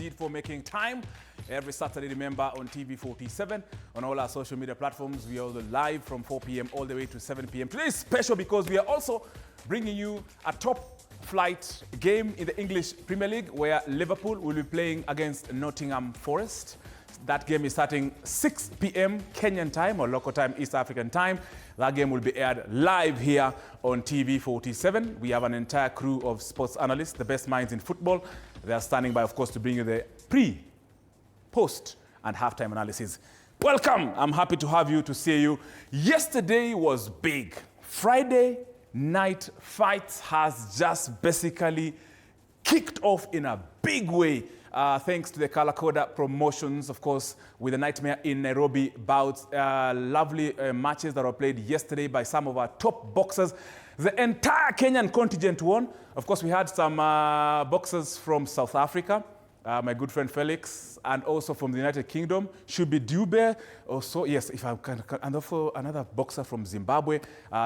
indeed for making time. Every Saturday, remember, on TV 47, on all our social media platforms. We are live from 4 p.m. all the way to 7 p.m. Today is special because we are also bringing you a top flight game in the English Premier League where Liverpool will be playing against Nottingham Forest. That game is starting 6 p.m. Kenyan time or local time, East African time. That game will be aired live here on TV 47. We have an entire crew of sports analysts, the best minds in football. They are standing by, of course, to bring you the pre, post, and halftime analysis. Welcome. I'm happy to have you, to see you. Yesterday was big. Friday night fights has just basically kicked off in a big way. Thanks to the Kalakoda promotions, of course, with the Nightmare in Nairobi bouts. Lovely matches that were played yesterday by some of our top boxers. The entire Kenyan contingent won. Of course, we had some boxers from South Africa, my good friend Felix, and also from the United Kingdom, Shubi Dube. Also, yes, if I can, and also another boxer from Zimbabwe.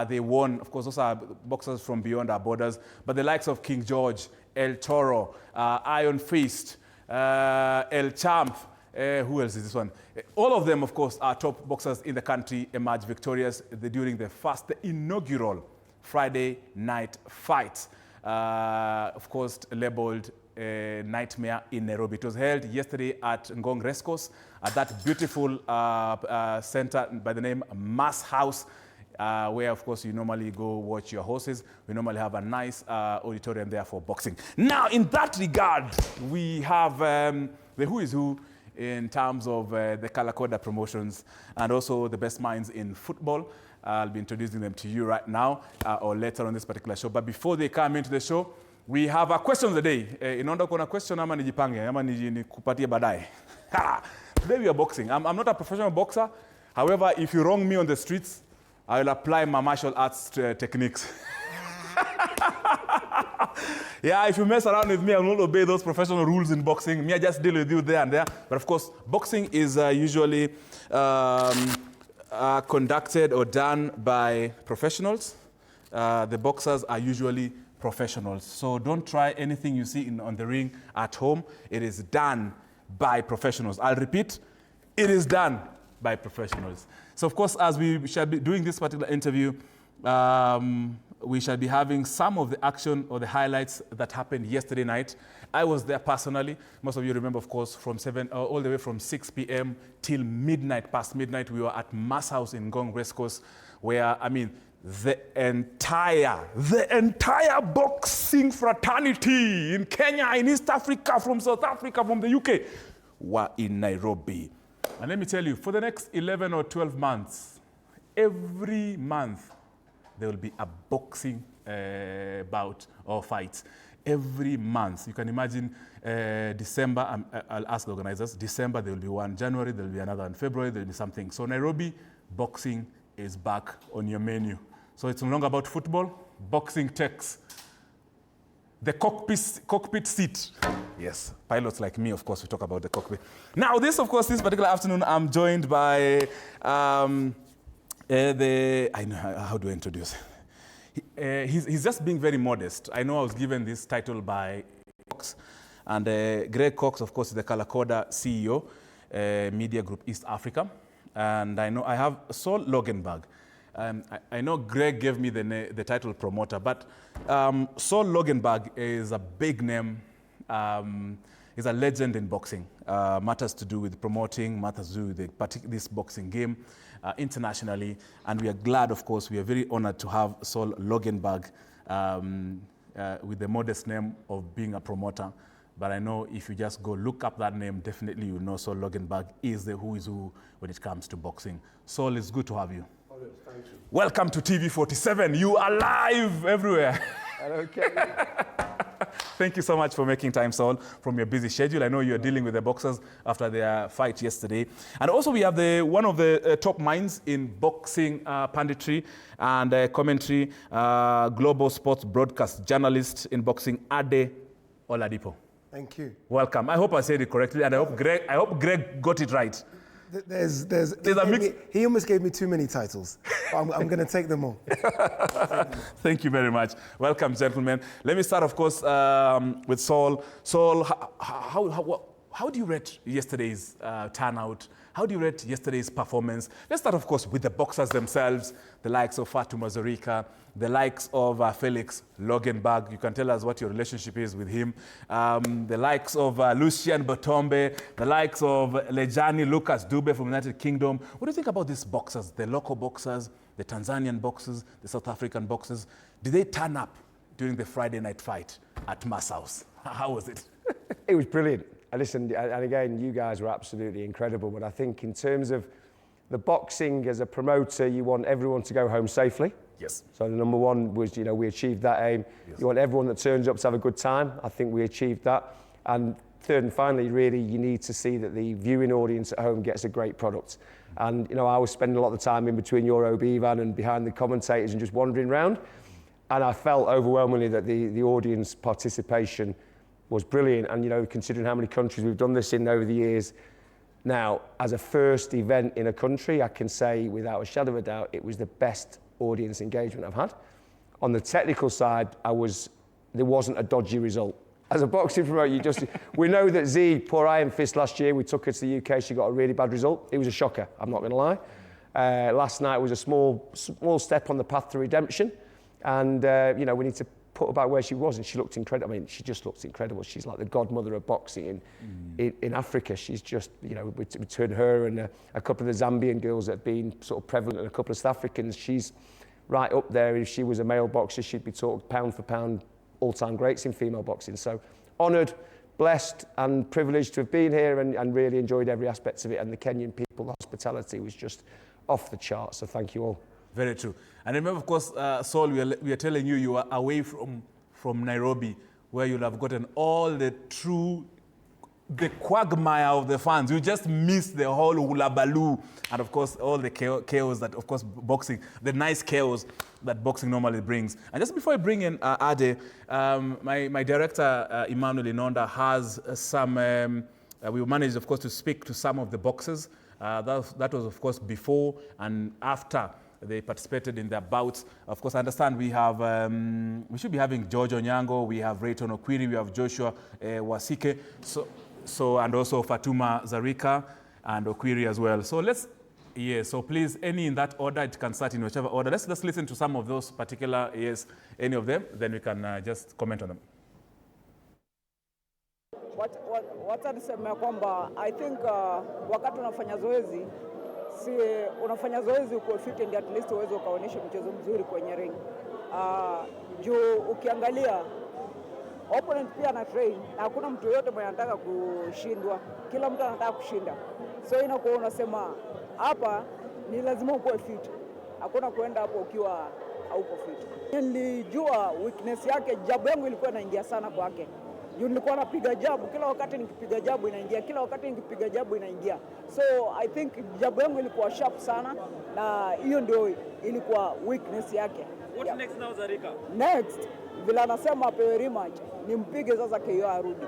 They won. Of course, those are boxers from beyond our borders. But the likes of King George, El Toro, Iron Fist, El Champ, who else is this one? All of them, of course, are top boxers in the country, emerged victorious during the inaugural Friday night fight. Of course, labeled Nightmare in Nairobi. It was held yesterday at Ngong Rescos, at that beautiful center by the name Mass House, where, of course, you normally go watch your horses. We normally have a nice auditorium there for boxing. Now, in that regard, we have the who is who in terms of the Kalakoda promotions and also the best minds in football. I'll be introducing them to you right now or later on this particular show. But before they come into the show, we have a question of the day. Inaonda kuna question ama nijipange ama nikupatie baadaye. Today we are boxing. I'm not a professional boxer. However, if you wrong me on the streets, I will apply my martial arts techniques. Yeah, if you mess around with me, I will not obey those professional rules in boxing. Me, I just deal with you there and there. But of course, boxing is usually conducted or done by professionals. The boxers are usually professionals. So don't try anything you see on the ring at home. It is done by professionals. I'll repeat, it is done by professionals. So, of course, as we shall be doing this particular interview, we shall be having some of the action or the highlights that happened yesterday night. I was there personally. Most of you remember, of course, from all the way from 6 p.m. till midnight, past midnight, we were at Mass House in Ngong Rescos, where, I mean, the entire boxing fraternity in Kenya, in East Africa, from South Africa, from the UK, were in Nairobi. And let me tell you, for the next 11 or 12 months, every month, there will be a boxing bout or fight. Every month. You can imagine December, I'll ask the organizers, December there will be one, January there will be another, and February there will be something. So Nairobi, boxing is back on your menu. So it's no longer about football. Boxing takes the cockpit seat. Yes, pilots like me, of course, we talk about the cockpit. Now, this particular afternoon, I'm joined by I know, how do I introduce? He's just being very modest. I know I was given this title by Cox. And Greg Cox, of course, is the Kalakoda CEO, Media Group East Africa. And I know I have Saul Logenberg. I know Greg gave me the title promoter, but Saul Logenberg is a big name. He's a legend in boxing. Matters to do with promoting, matters to do with this boxing game internationally. And we are glad, of course, we are very honored to have Saul Logenberg with the modest name of being a promoter. But I know if you just go look up that name, definitely you know Saul Logenberg is the who is who when it comes to boxing. Saul, it's good to have you. Oh, yes, thank you. Welcome to TV 47. You are live everywhere. Okay. Thank you so much for making time, Saul, from your busy schedule. I know you're dealing with the boxers after their fight yesterday. And also we have one of the top minds in boxing punditry and commentary, global sports broadcast journalist in boxing, Ade Oladipo. Thank you. Welcome. I hope I said it correctly, and I hope Greg got it right. He almost gave me too many titles. I'm going to take them all. Thank you very much. Welcome, gentlemen. Let me start, of course, with Saul. Saul, how how do you rate yesterday's turnout? How do you rate yesterday's performance? Let's start, of course, with the boxers themselves, the likes of Fatuma Zarika, the likes of Felix Logenberg. You can tell us what your relationship is with him. The likes of Lucian Botombe, the likes of Lejani Lucas Dube from United Kingdom. What do you think about these boxers, the local boxers, the Tanzanian boxers, the South African boxers? Did they turn up during the Friday night fight at Mass House? How was it? It was brilliant. And again, you guys were absolutely incredible. But I think in terms of the boxing as a promoter, you want everyone to go home safely. Yes. So the number one was, we achieved that aim. Yes. You want everyone that turns up to have a good time. I think we achieved that. And third and finally, really, you need to see that the viewing audience at home gets a great product. And, I was spending a lot of the time in between your Obi-Wan and behind the commentators and just wandering around. And I felt overwhelmingly that the audience participation was brilliant. And, considering how many countries we've done this in over the years, now, as a first event in a country, I can say without a shadow of a doubt, it was the best audience engagement I've had. On the technical side, there wasn't a dodgy result. As a boxing promoter, we know that Z, poor Iron Fist last year, we took her to the UK, she got a really bad result. It was a shocker, I'm not going to lie. Last night was a small step on the path to redemption. And, we need to put her back where she was, and she looked incredible. I mean, she just looks incredible. She's like the godmother of boxing in Africa. She's just, between her and a couple of the Zambian girls that have been sort of prevalent and a couple of South Africans, she's right up there. If she was a male boxer, she'd be talked pound for pound all-time greats in female boxing. So honoured, blessed and privileged to have been here and really enjoyed every aspect of it. And the Kenyan people, the hospitality was just off the charts. So thank you all. Very true. And remember, of course, Saul, we are telling you, you are away from Nairobi, where you'll have gotten all the quagmire of the fans. You just missed the whole hula baloo, and of course, all the chaos that, of course, boxing, the nice chaos that boxing normally brings. And just before I bring in Ade, my director, Emmanuel Inonda, has some, we managed, of course, to speak to some of the boxers. That was, of course, before and after they participated in their bouts. Of course, I understand we have, we should be having George Onyango, we have Rayton Okwiri, we have Joshua Wasike, and also Fatuma Zarika and Okwiri as well. So so please, any in that order, it can start in whichever order. Let's just listen to some of those particular, any of them, then we can just comment on them. Wacha niseme kwamba I think wakati unafanya zoezi, unafanya zoezi uko fit and at least uweze ukaonyesha mchezo mzuri kwenye ring. Juu ukiangalia opponent pia na train na hakuna mtu yote mwenye anataka kushindwa, kila mtu anataka kushinda. So inakuwa unasema hapa ni lazima uwe fit. Hakuna kuenda hapo ukiwa hauko fit. Nilijua weakness yake, jabu yangu ilikuwa inaingia sana kwake. Juu nilikuwa napiga jabu, kila wakati nikipiga jabu inaingia, kila wakati nikipiga jabu inaingia. So I think jabu yangu ilikuwa sharp sana na hiyo ndio ilikuwa weakness yake. What next now, Zarika? Next, vile anasema apewe rematch, nimpige sasa KO arudi.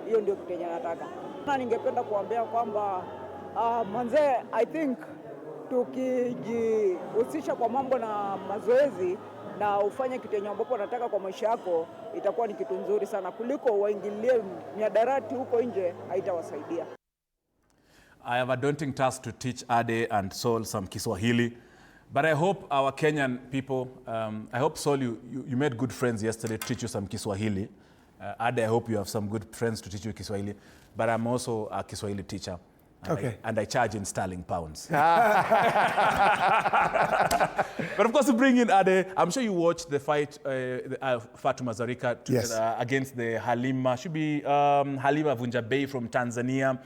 Hiyo ndio kitu yenye nataka. Na ningependa kuambia kwamba manze, I think tukijihusisha kwa mambo na mazoezi na ufanye kitu yenye ambapo unataka kwa maisha yako, itakuwa ni kitu nzuri sana kuliko waingilie miadarati huko nje, haitawasaidia. I have a daunting task to teach Ade and Saul some Kiswahili, but I hope our Kenyan people, I hope Saul, you made good friends yesterday to teach you some Kiswahili. Ade, I hope you have some good friends to teach you Kiswahili, but I'm also a Kiswahili teacher. And I charge in sterling pounds. But of course, to bring in Ade, I'm sure you watched the fight, Fatuma Zarika against the Halima. Should be Halima Vunjabei from Tanzania.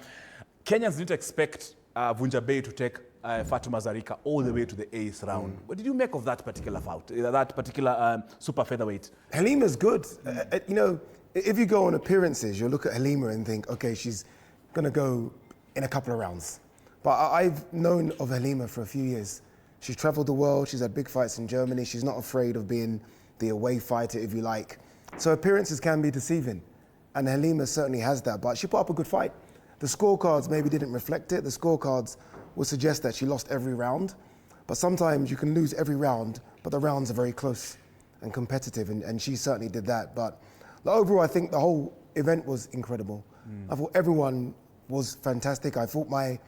Kenyans didn't expect Vunjabei to take Fatuma Zarika all the way to the 8th round. What did you make of that particular fight, that particular super featherweight? Halima's good. If you go on appearances, you'll look at Halima and think, okay, she's going to go in a couple of rounds. But I've known of Halima for a few years. She's traveled the world, she's had big fights in Germany, she's not afraid of being the away fighter, if you like. So appearances can be deceiving, and Halima certainly has that, but she put up a good fight. The scorecards maybe didn't reflect it. The scorecards would suggest that she lost every round, but sometimes you can lose every round, but the rounds are very close and competitive, and she certainly did that. But overall, I think the whole event was incredible. I thought everyone was fantastic. I thought my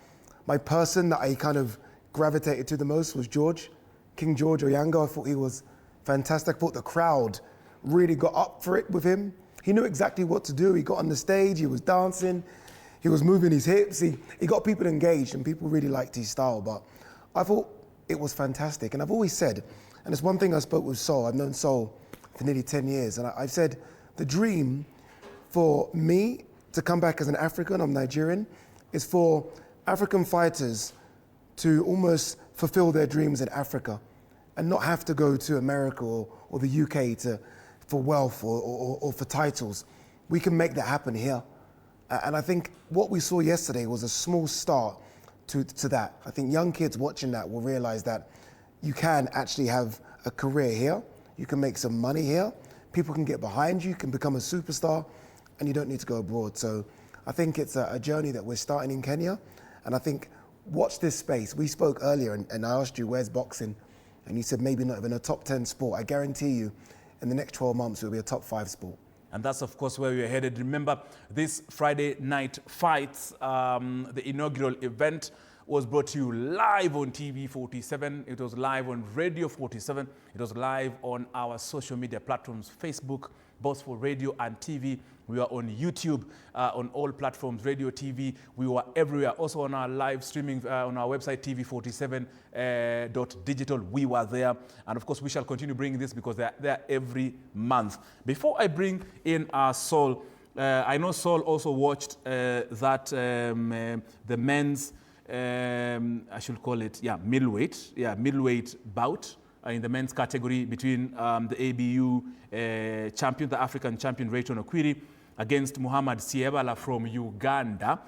person that I kind of gravitated to the most was George, King George Oyango. I thought he was fantastic. I thought the crowd really got up for it with him. He knew exactly what to do. He got on the stage, he was dancing, he was moving his hips. He got people engaged and people really liked his style. But I thought it was fantastic. And I've always said, and it's one thing I spoke with Sol, I've known Sol for nearly 10 years, and I've said the dream for me to come back as an African, I'm Nigerian, is for African fighters to almost fulfill their dreams in Africa and not have to go to America or the UK for wealth or for titles. We can make that happen here. And I think what we saw yesterday was a small start to that. I think young kids watching that will realize that you can actually have a career here, you can make some money here, people can get behind you, can become a superstar, and you don't need to go abroad. So I think it's a journey that we're starting in Kenya, and I think watch this space. We spoke earlier and I asked you, where's boxing? And you said maybe not even a top 10 sport. I guarantee you, in the next 12 months, it will be a top 5 sport. And that's, of course, where we are headed. Remember, this Friday night fights, the inaugural event was brought to you live on TV 47. It was live on Radio 47. It was live on our social media platforms, Facebook, both for radio and TV. We were on YouTube, on all platforms, radio, TV. We were everywhere. Also on our live streaming on our website, tv47.digital. We were there. And of course, we shall continue bringing this because they're there every month. Before I bring in our Sol, I know Sol also watched the men's, I should call it, middleweight bout in the men's category between the ABU champion, the African champion, Rayton Okwiri, against Muhammad Siebala from Uganda.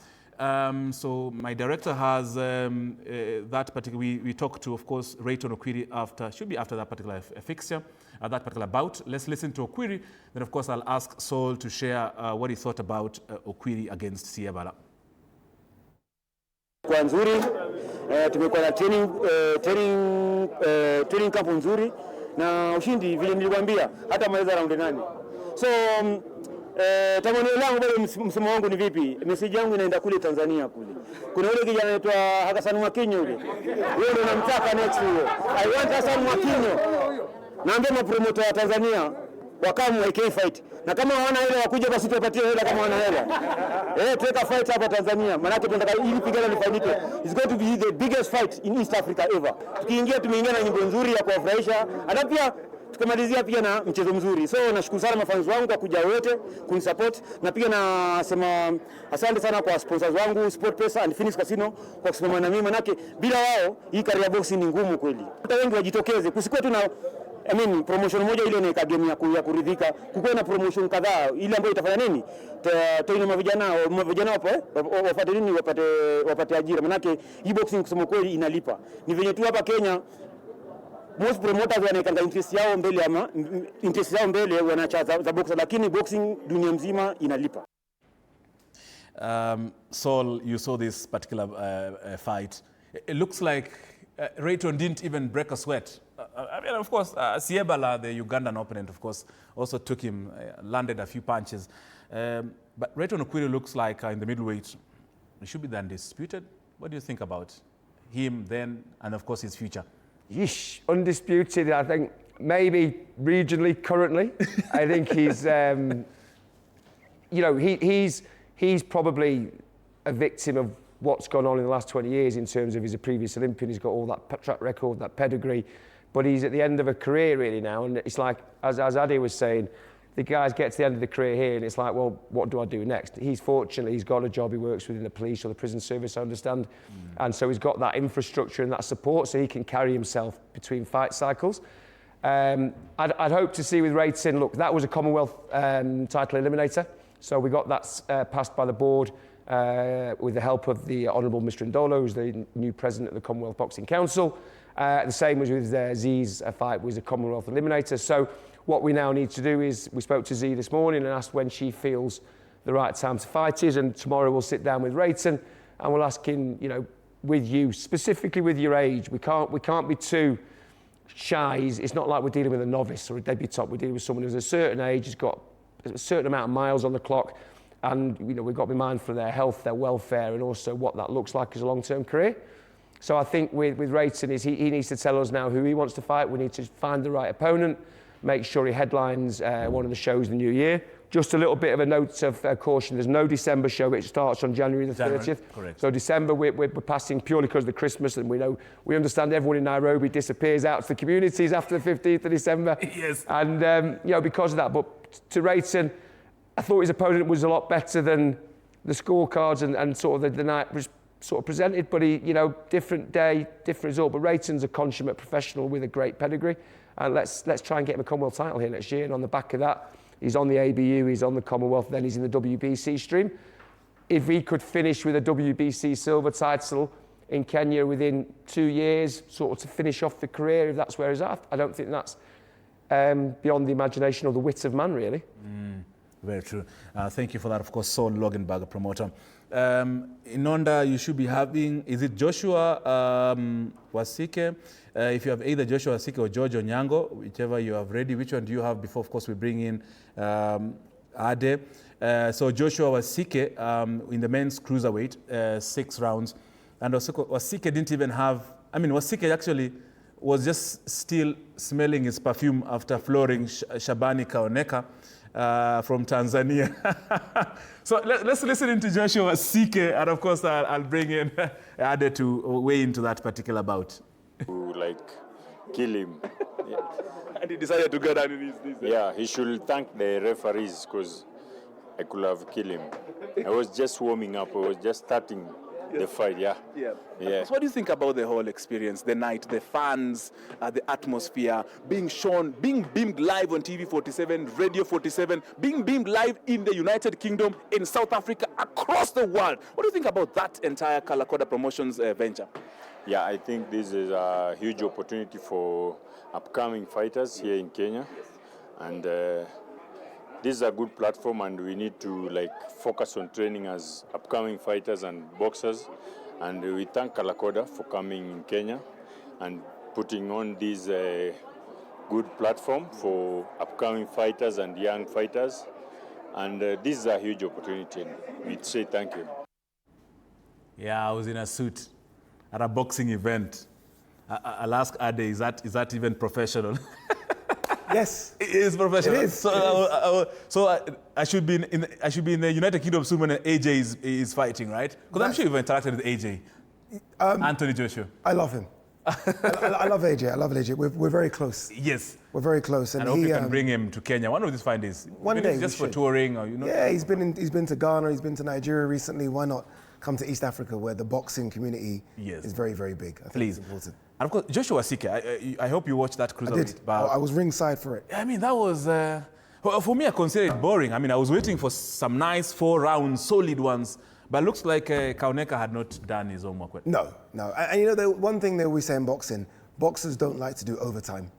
So my director has that particular, we talked to, of course, Rayton Okwiri should be after that particular fixture, that particular bout. Let's listen to Okwiri. Then, of course, I'll ask Sol to share what he thought about Okwiri against Siebala. Kwa nzuri, tumekuwa na training camp nzuri na ushindi vile nilikwambia hata maweza round 8. So tamanio langu bado msimu wangu ni vipi? Message yangu inaenda kule Tanzania kule. Kuna yule kijana anaitwa Hassan Mwakinyo yule. Wewe ndio unamtaka next year. I want Hassan Mwakinyo. Naambia mapromoter wa Tanzania wakamu AK fight. Na kama hawana hela wakuja basi tuwapatie hela kama hawana hela. Take a fight hapa Tanzania. Maana tunataka ili pigana lifanyike. It's going to be the biggest fight in East Africa ever. Tukiingia tumeingia na nyimbo nzuri ya kuwafurahisha. Hata pia tukamalizia pia na mchezo mzuri. So nashukuru sana mafans wangu kwa kuja wote kunisupport, na pia nasema asante sana kwa sponsors wangu SportPesa and Phoenix Casino kwa kusimama na mimi, manake bila wao hii career boxing ni ngumu kweli. Hata wengi wajitokeze, kusikwe tu na promotion moja ile inaika game ya kuridhika, kukuwe na promotion kadhaa ile ambayo itafanya nini toina mavijana hapo wapate nini, wapate ajira, manake hii boxing kusema kweli inalipa. Ni venye tu hapa Kenya most promoters wanaikanga interest yao mbele wanacha za boxer, lakini boxing dunia mzima inalipa. Sol, you saw this particular fight. It looks like Rayton didn't even break a sweat. I mean, of course, Siebala, the Ugandan opponent, of course, also took him, landed a few punches. But Rayton Okwiri looks like in the middleweight, he should be the undisputed. What do you think about him then, and of course his future? Yeesh, undisputed, I think maybe regionally currently. I think he's, he's probably a victim of what's gone on in the last 20 years in terms of he's a previous Olympian, he's got all that track record, that pedigree, but he's at the end of a career really now, and it's like, as Adi was saying, the guys get to the end of the career here and it's like, well, what do I do next? He's got a job, he works within the police or the prison service, I understand, and so he's got that infrastructure and that support so he can carry himself between fight cycles. I'd hope to see with Rayton, look, that was a Commonwealth title eliminator, so we got that passed by the board with the help of the Honourable Mr. Ndolo, who's the new president of the Commonwealth Boxing Council. The same was with Z's fight, was a Commonwealth eliminator. So what we now need to do is, we spoke to Z this morning and asked when she feels the right time to fight is, and tomorrow we'll sit down with Rayton and we'll ask him, with you, specifically with your age, we can't be too shy. It's not like we're dealing with a novice or a debutant, we're dealing with someone who's a certain age, has got a certain amount of miles on the clock, And we've got to be mindful of their health, their welfare, and also what that looks like as a long-term career. So I think with Rayton, he needs to tell us now who he wants to fight. We need to find the right opponent, make sure he headlines one of the shows in the new year. Just a little bit of a note of caution, there's no December show, it starts on January the 30th. Correct. So December we're passing purely because of the Christmas, and we understand everyone in Nairobi disappears out to the communities after the 15th of December. Yes. And because of that, but to Rayton, I thought his opponent was a lot better than the scorecards and sort of the night was sort of presented, but he, different day, different result. But Rayton's a consummate professional with a great pedigree, and let's try and get him a Commonwealth title here next year. And on the back of that, he's on the ABU, he's on the Commonwealth, then he's in the WBC stream. If he could finish with a WBC silver title in Kenya within 2 years, sort of to finish off the career, if that's where he's at, I don't think that's beyond the imagination or the wit of man, really. Very true. Thank you for that, of course, Saul Logenberg, promoter. In Onda, you should be having, is it Joshua Wasike? If you have either Joshua Wasike or George Onyango, whichever you have ready, which one do you have before, of course, we bring in Ade? So Joshua Wasike in the men's cruiserweight, 6 rounds. And Wasike didn't even have, Wasike actually was just still smelling his perfume after flooring Shabani Kaoneka from Tanzania. So let's listen into Joshua Wasike, and of course I'll bring in Ade to weigh into that particular bout. To kill him. Yeah. And he decided to go down in his knees. Yeah, he should thank the referees because I could have killed him. I was just warming up. I was just starting the fight. Yeah. So what do you think about the whole experience, the night, the fans, the atmosphere, being shown, being beamed live on TV 47, Radio 47, being beamed live in the United Kingdom, in South Africa, across the world? What do you think about that entire Kalakoda Promotions venture? Yeah, I think this is a huge opportunity for upcoming fighters here in Kenya. And this is a good platform, and we need to focus on training as upcoming fighters and boxers. And we thank Kalakoda for coming in Kenya and putting on this good platform for upcoming fighters and young fighters. And this is a huge opportunity. We'd say thank you. Yeah, I was in a suit at a boxing event. I'll ask Ade, is that even professional? Yes, it is professional. It is. So I should be in the United Kingdom soon when AJ is fighting, right? Because I'm sure you've interacted with AJ. Anthony Joshua. I love him. I love AJ. I love AJ. We're very close. Yes. We're very close, and I hope you can bring him to Kenya. One of these find days. One day, just for touring, or Yeah, he's been to Ghana. He's been to Nigeria recently. Why not come to East Africa, where the boxing community is very, very big? I think it's important. And of course, Joshua Wasike, I hope you watched that cruiserweight bout. I was ringside for it. That was, for me, I consider it boring. I was waiting for some nice 4 rounds, solid ones, but it looks like Kaoneka had not done his homework. No. And the one thing they always say in boxing, boxers don't like to do overtime.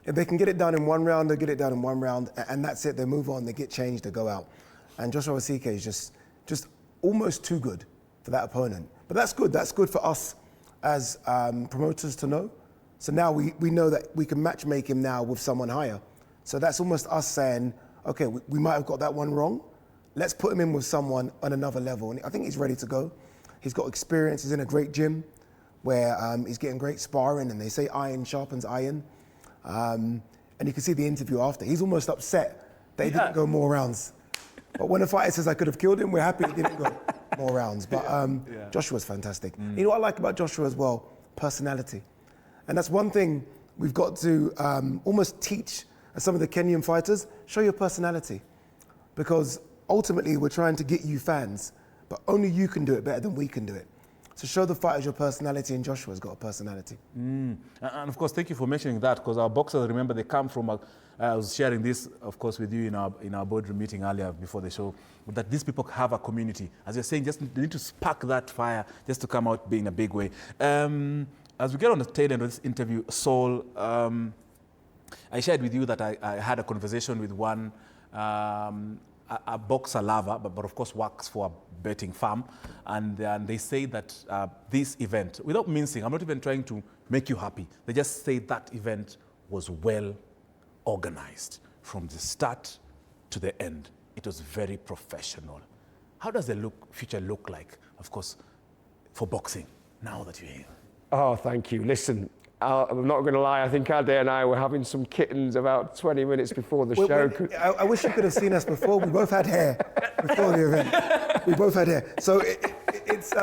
If they can get it done in 1 round, they get it done in 1 round, and that's it. They move on, they get changed, they go out. And Joshua Wasike is just almost too good for that opponent. But that's good. That's good for us as promoters to know. So now we know that we can matchmake him now with someone higher. So that's almost us saying, okay, we might have got that one wrong. Let's put him in with someone on another level. And I think he's ready to go. He's got experience. He's in a great gym where he's getting great sparring, and they say iron sharpens iron. And you can see the interview after. He's almost upset that he didn't go more rounds. But when a fighter says I could have killed him, we're happy he didn't go more rounds. But Joshua's fantastic. You know what I like about Joshua as well? Personality. And that's one thing we've got to almost teach some of the Kenyan fighters. Show your personality. Because ultimately we're trying to get you fans, but only you can do it better than we can do it. So show the fighters your personality, and Joshua's got a personality. And of course, thank you for mentioning that, because our boxers, remember, they come from, I was sharing this, of course, with you in our boardroom meeting earlier before the show, that these people have a community. As you're saying, they need to spark that fire just to come out being a big way. As we get on the tail end of this interview, Saul, I shared with you that I had a conversation with one, a boxer lover, but of course works for a betting farm, and they say that this event, without mincing, I'm not even trying to make you happy, they just say that event was well organized from the start to the end. It was very professional. how does the future look like, of course, for boxing, now that you're here? Oh, thank you. Listen, I'm not going to lie, I think Ade and I were having some kittens about 20 minutes before the show. I wish you could have seen us before. We both had hair before the event. We both had hair. So it's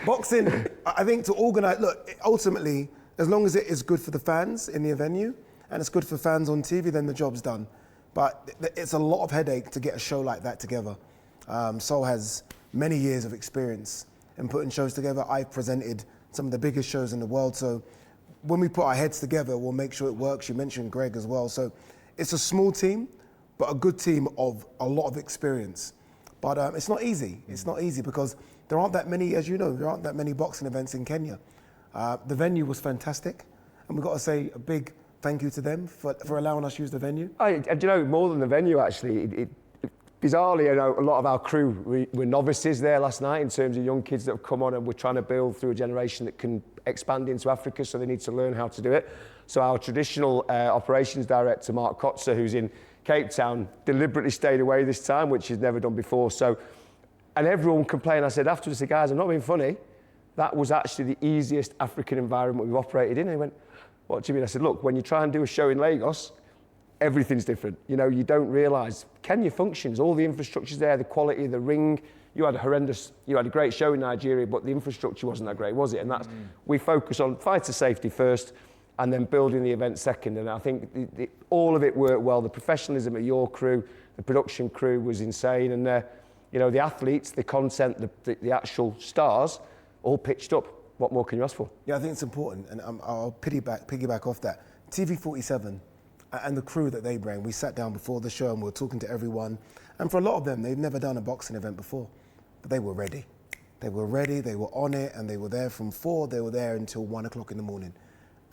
boxing, I think, to organise, look, ultimately, as long as it is good for the fans in the venue and it's good for fans on TV, then the job's done. But it's a lot of headache to get a show like that together. Sol has many years of experience in putting shows together. I've presented some of the biggest shows in the world. So when we put our heads together, we'll make sure it works. You mentioned Greg as well. So it's a small team, but a good team of a lot of experience. But it's not easy. It's not easy because there aren't that many, as you know, there aren't that many boxing events in Kenya. The venue was fantastic. And we've got to say a big thank you to them for allowing us to use the venue. And you know, more than the venue, actually, bizarrely, you know, a lot of our crew were novices there last night in terms of young kids that have come on, and we're trying to build through a generation that can expand into Africa, so they need to learn how to do it. So our traditional operations director, Mark Kotzer, who's in Cape Town, deliberately stayed away this time, which he's never done before. So, and everyone complained. I said afterwards, guys, I'm not being funny. That was actually the easiest African environment we've operated in. And he went, what do you mean? I said, look, when you try and do a show in Lagos, everything's different. You know, you don't realise. Kenya functions, all the infrastructure's there, the quality of the ring. You had a great show in Nigeria, but the infrastructure wasn't that great, was it? And that's, we focus on fighter safety first and then building the event second. And I think all of it worked well. The professionalism of your crew, the production crew was insane. And, you know, the athletes, the content, the actual stars, all pitched up. What more can you ask for? Yeah, I think it's important. And I'll piggyback off that. TV47, and the crew that they bring, we sat down before the show and we were talking to everyone. And for a lot of them, they've never done a boxing event before, but they were ready. They were ready, they were on it, and they were there from 4, they were there until 1 o'clock in the morning.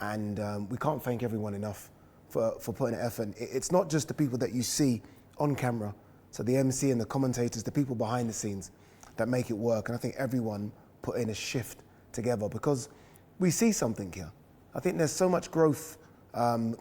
And we can't thank everyone enough for putting an effort. It's not just the people that you see on camera, so the MC and the commentators, the people behind the scenes that make it work. And I think everyone put in a shift together because we see something here. I think there's so much growth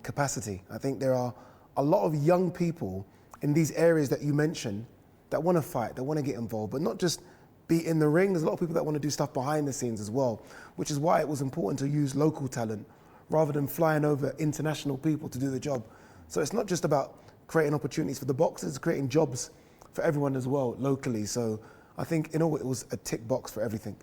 capacity. I think there are a lot of young people in these areas that you mentioned that want to fight, that want to get involved, but not just be in the ring. There's a lot of people that want to do stuff behind the scenes as well, which is why it was important to use local talent rather than flying over international people to do the job. So it's not just about creating opportunities for the boxers, it's creating jobs for everyone as well locally. So I think in all it was a tick box for everything.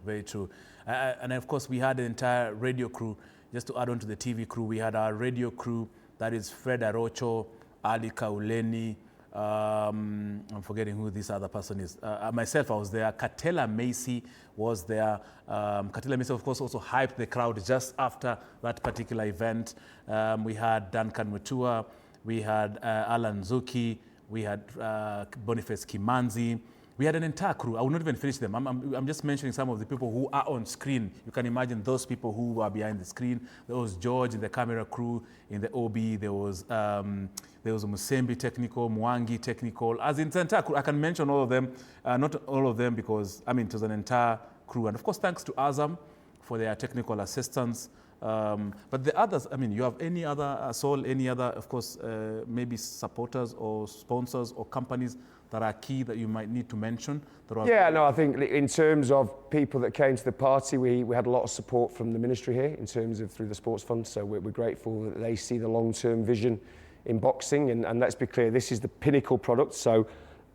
Very true. And of course we had an entire radio crew. Just to add on to the TV crew, we had our radio crew, that is Fred Arocho, Ali Kauleni, I'm forgetting who this other person is. Myself, I was there. Katela Macy was there. Katela Macy, of course, also hyped the crowd just after that particular event. We had Duncan Mutua, we had Alan Zuki, we had Boniface Kimanzi. We had an entire crew. I will not even finish them. I'm just mentioning some of the people who are on screen. You can imagine those people who are behind the screen. There was George in the camera crew, in the OB. There was Musembi technical, Mwangi technical. As in the entire crew, I can mention all of them. Not all of them because, I mean, it was an entire crew. And of course, thanks to Azam for their technical assistance. But the others, I mean, you have any other, Sol, any other, of course, maybe supporters or sponsors or companies that are key that you might need to mention? Yeah, no, I think in terms of people that came to the party, we had a lot of support from the ministry here in terms of through the sports fund. So we're grateful that they see the long-term vision in boxing. And let's be clear, this is the pinnacle product. So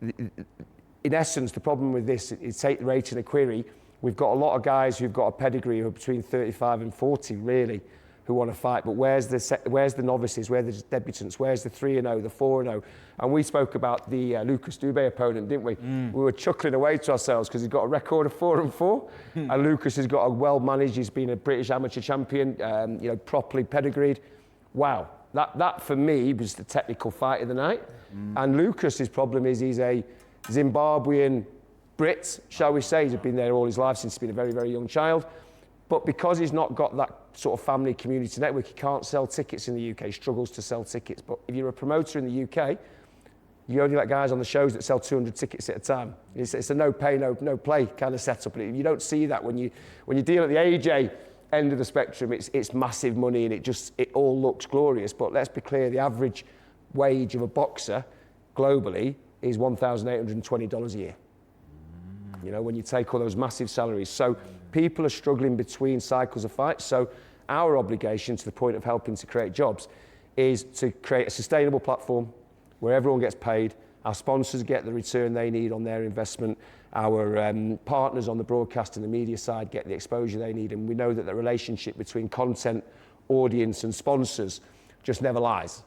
in essence, the problem with this is take the rate in a query. We've got a lot of guys who've got a pedigree who are between 35 and 40, really, who want to fight. But where's the novices? Where are the debutants? Where's the 3-0, the 4-0? And we spoke about the Lucas Dube opponent, didn't we? We were chuckling away to ourselves because he's got a record of 4-4. And Lucas has got a well-managed, he's been a British amateur champion, you know, properly pedigreed. Wow. That for me was the technical fight of the night. And Lucas's problem is he's a Zimbabwean Brit, shall we say. He's been there all his life since he's been a very, very young child. But because he's not got that sort of family community network, he can't sell tickets in the UK, he struggles to sell tickets. But if you're a promoter in the UK, you only let guys on the shows that sell 200 tickets at a time. It's a no pay, no play kind of setup. And you don't see that when you deal at the AJ end of the spectrum. It's massive money and it all looks glorious. But let's be clear, the average wage of a boxer globally is $1,820 a year. You know, when you take all those massive salaries. So people are struggling between cycles of fights. So our obligation, to the point of helping to create jobs, is to create a sustainable platform where everyone gets paid, our sponsors get the return they need on their investment, our partners on the broadcast and the media side get the exposure they need, and we know that the relationship between content, audience and sponsors just never lies.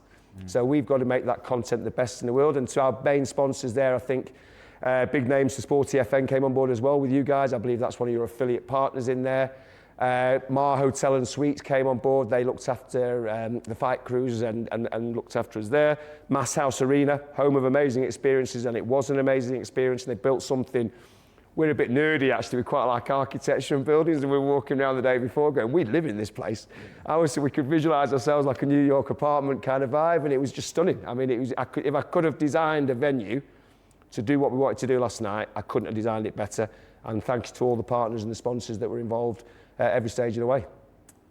So we've got to make that content the best in the world, and to our main sponsors there, I think big names to Sporty FN came on board as well with you guys. I believe that's one of your affiliate partners in there. Mar Hotel and Suites came on board. They looked after the fight crews and looked after us there. Mass House Arena, home of amazing experiences, and it was an amazing experience. And they built something. We're a bit nerdy, actually. We quite like architecture and buildings, and we were walking around the day before going, we live in this place. We could visualise ourselves like a New York apartment kind of vibe, and it was just stunning. I mean, if I could have designed a venue to do what we wanted to do last night, I couldn't have designed it better. And thanks to all the partners and the sponsors that were involved at every stage of the way.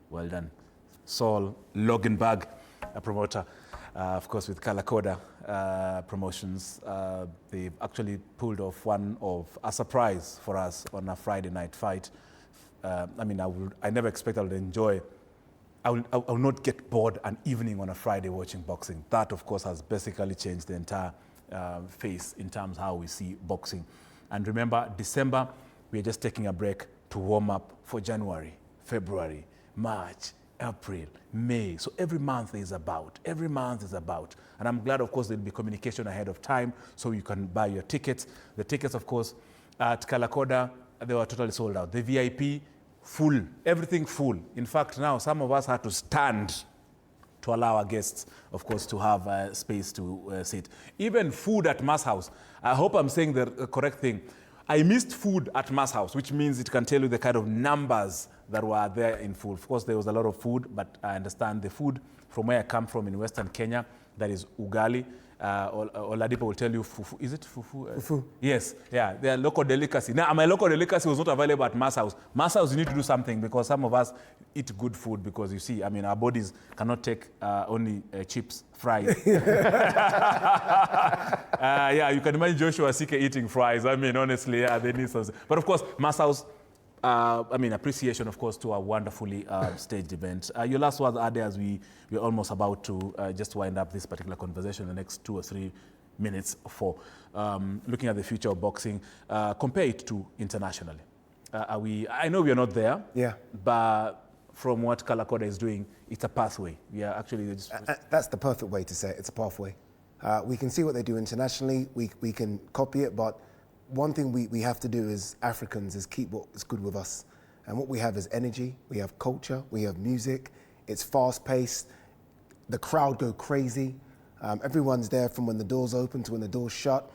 Well done. Saul Loganberg, a promoter, of course, with Kalakoda Promotions. They've actually pulled off a surprise for us on a Friday night fight. I never expected I would enjoy. I will not get bored an evening on a Friday watching boxing. That, of course, has basically changed the entire face in terms of how we see boxing. And remember, December, we're just taking a break to warm up for January, February, March, April, May. So every month is about. And I'm glad, of course, there'll be communication ahead of time so you can buy your tickets. The tickets, of course, at Kalakoda, they were totally sold out. The VIP, full, everything full. In fact, now some of us had to stand to allow our guests, of course, to have space to sit. Even food at Mass House. I hope I'm saying the correct thing. I missed food at Mass House, which means it can tell you the kind of numbers that were there in full. Of course, there was a lot of food, but I understand the food from where I come from in Western Kenya, that is ugali. Oladipo will tell you fufu. Is it fufu? Fufu. Yes, yeah, they are local delicacy. Now, my local delicacy was not available at Mass House. Mass House, you need to do something because some of us eat good food because you see, our bodies cannot take only chips, fries. Yeah, you can imagine Joshua Sike eating fries. Honestly, yeah, they need something. But of course, Mass House, appreciation, of course, to a wonderfully staged event. Your last words are there as we're almost about to just wind up this particular conversation in the next 2 or 3 minutes for looking at the future of boxing. Compare it to internationally. I know we are not there, yeah, but from what Kalakoda is doing, it's a pathway. We are actually just... That's the perfect way to say it. It's a pathway. We can see what they do internationally. We can copy it, but one thing we have to do as Africans is keep what is good with us. And what we have is energy, we have culture, we have music. It's fast-paced. The crowd go crazy. Everyone's there from when the doors open to when the doors shut.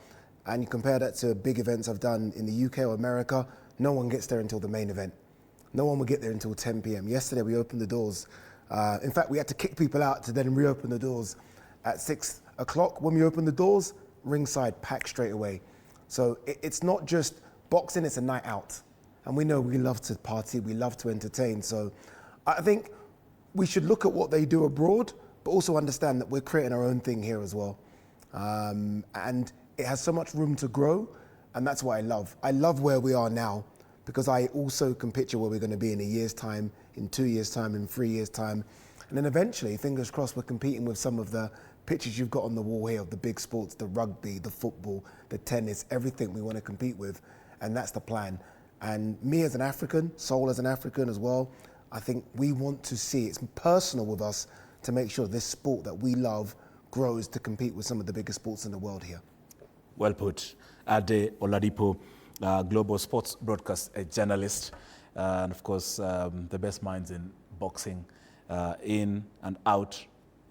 And you compare that to big events I've done in the UK or America, no one gets there until the main event. No one will get there until 10 p.m. Yesterday we opened the doors. In fact, we had to kick people out to then reopen the doors at 6 o'clock. When we opened the doors, ringside packed straight away. So it's not just boxing, it's a night out. And we know we love to party, we love to entertain. So I think we should look at what they do abroad, but also understand that we're creating our own thing here as well. And it has so much room to grow, and that's what I love. I love where we are now, because I also can picture where we're going to be in a year's time, in 2 years' time, in 3 years' time. And then eventually, fingers crossed, we're competing with some of the pictures you've got on the wall here of the big sports, the rugby, the football, the tennis, everything we want to compete with. And that's the plan. And me as an African, Saul as an African as well, I think we want to see, it's personal with us to make sure this sport that we love grows to compete with some of the biggest sports in the world here. Well put. Ade Oladipo, global sports broadcast journalist, and of course the best minds in boxing in and out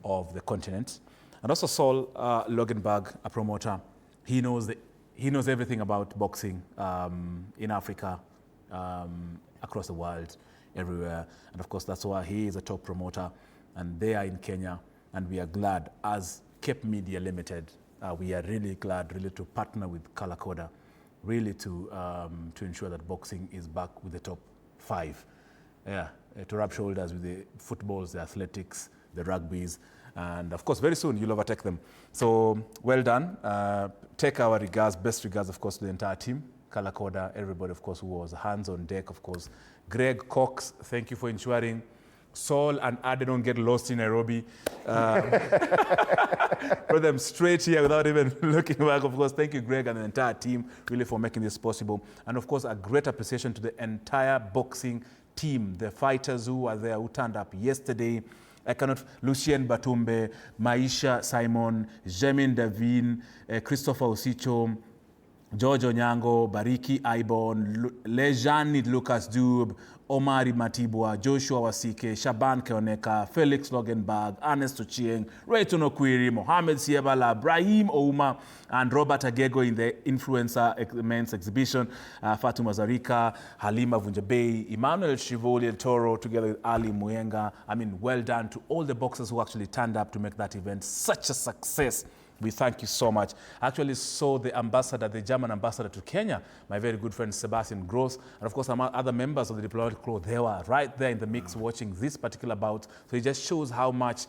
of the continent. And also Saul Loganberg, a promoter. He knows everything about boxing in Africa, across the world, everywhere. And of course that's why he is a top promoter, and they are in Kenya. And we are glad, as Cape Media Limited, we are really glad to partner with Kalakoda, really to ensure that boxing is back with the top 5. Yeah, to rub shoulders with the footballs, the athletics, the rugbies, And of course, very soon you'll overtake them. So well done. Take our regards, best regards, of course, to the entire team. Kalakoda, everybody, of course, who was hands on deck, of course. Greg Cox, thank you for ensuring Saul and Ade don't get lost in Nairobi. Put them straight here without even looking back. Of course, thank you, Greg, and the entire team, really, for making this possible. And of course, a great appreciation to the entire boxing team, the fighters who were there, who turned up yesterday. Lucien Batumbe, Maisha Simon, Jemin Davin, Christopher Osicho, George Onyango, Bariki Aibon, Lejani Lucas Dube, Omari Matibwa, Joshua Wasike, Shaban Keoneka, Felix Logenberg, Ernest Ochieng, Rayton Okwiri, Mohamed Siebala, Brahim Ouma, and Robert Agego in the Influencer Men's Exhibition, Fatuma Zarika, Halima Vunjabei, Emmanuel Shivoli Toro, together with Ali Muyenga. I mean, well done to all the boxers who actually turned up to make that event such a success. We thank you so much. I actually saw the ambassador, the German ambassador to Kenya, my very good friend Sebastian Gross, and of course some other members of the diplomatic corps. They were right there in the mix watching this particular bout. So it just shows how much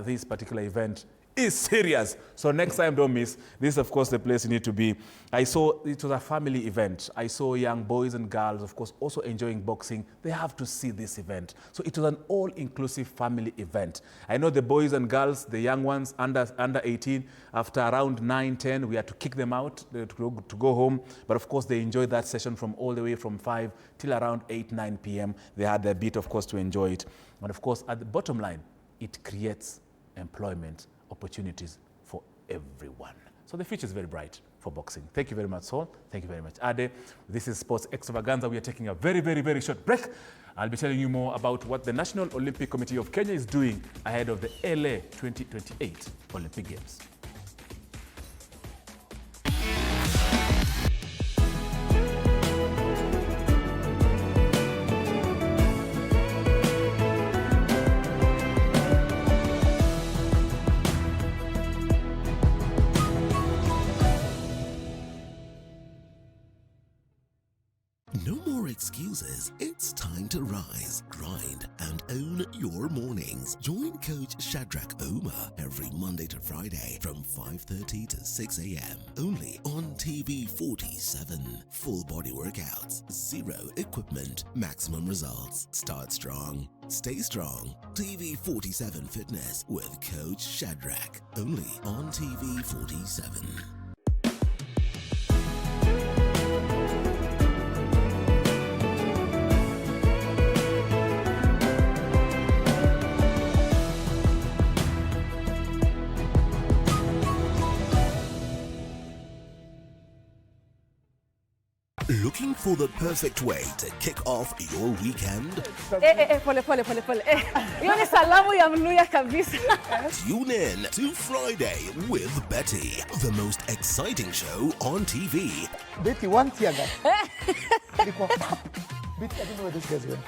this particular event is serious. So next time, don't miss. This is, of course, the place you need to be. I saw it was a family event. I saw young boys and girls, of course, also enjoying boxing. They have to see this event. So it was an all-inclusive family event. I know the boys and girls, the young ones, under 18, after around 9, 10, we had to kick them out to go home. But of course, they enjoyed that session from all the way from 5 till around 8, 9 p.m. They had their bit, of course, to enjoy it. And of course, at the bottom line, it creates employment opportunities for everyone. So the future is very bright for boxing. Thank you very much, Saul. Thank you very much, Ade. This is Sports Extravaganza. We are taking a very, very, very short break. I'll be telling you more about what the National Olympic Committee of Kenya is doing ahead of the LA 2028 Olympic Games. Excuses. It's time to rise, grind, and own your mornings. Join Coach Shadrach Oma every Monday to Friday from 5:30 to 6 a.m. only on TV 47. Full body workouts, zero equipment, maximum results. Start strong, stay strong. TV 47 Fitness with Coach Shadrach only on TV 47. Looking for the perfect way to kick off your weekend? Pole. Hiyo ni salamu ya Mluya kabisa. Tune in to Friday with Betty, the most exciting show on TV. Betty, one tear guy. Betty, I don't know where this guy's going.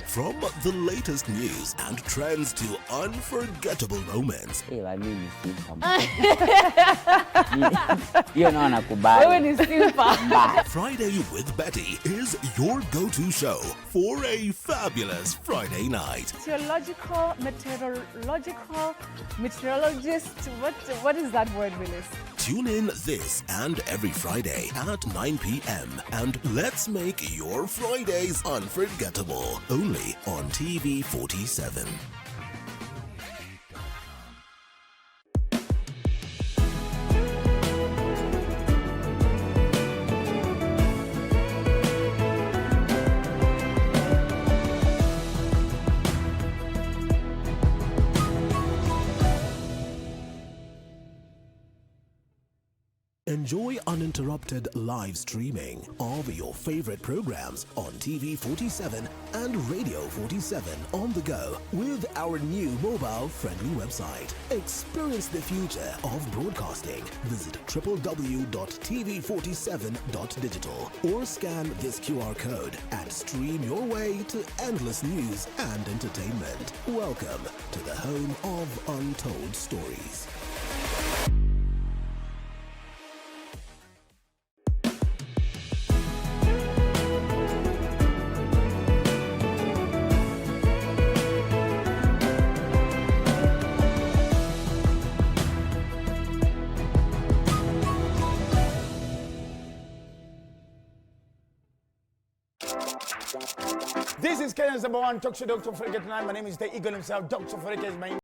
From the latest news and trends to unforgettable moments. Wewe ni simple. Friday with Betty is your go-to show for a fabulous Friday night. Theological, meteorologist. What is that word, Willis? Tune in this and every Friday at 9 p.m. and let's make your Fridays unforgettable. Only on TV 47. Enjoy uninterrupted live streaming of your favorite programs on TV 47 and Radio 47 on the go with our new mobile-friendly website. Experience the future of broadcasting. Visit www.tv47.digital or scan this QR code and stream your way to endless news and entertainment. Welcome to the home of untold stories. This is Kenya's #1 talk show, Dr. Farika tonight. My name is the Eagle himself. Dr. Farika is my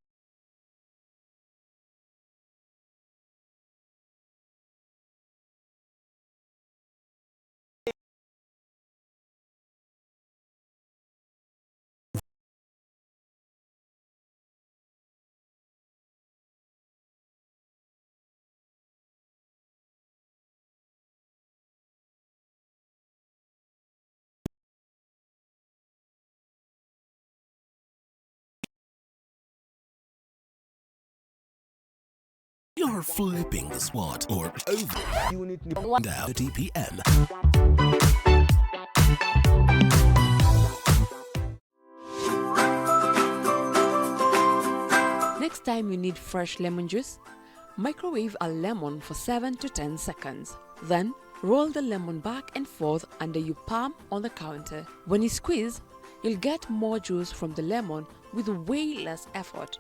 You're flipping the SWAT or over. unit. Now 30 p.m. Next time you need fresh lemon juice, microwave a lemon for 7 to 10 seconds. Then roll the lemon back and forth under your palm on the counter. When you squeeze, you'll get more juice from the lemon with way less effort.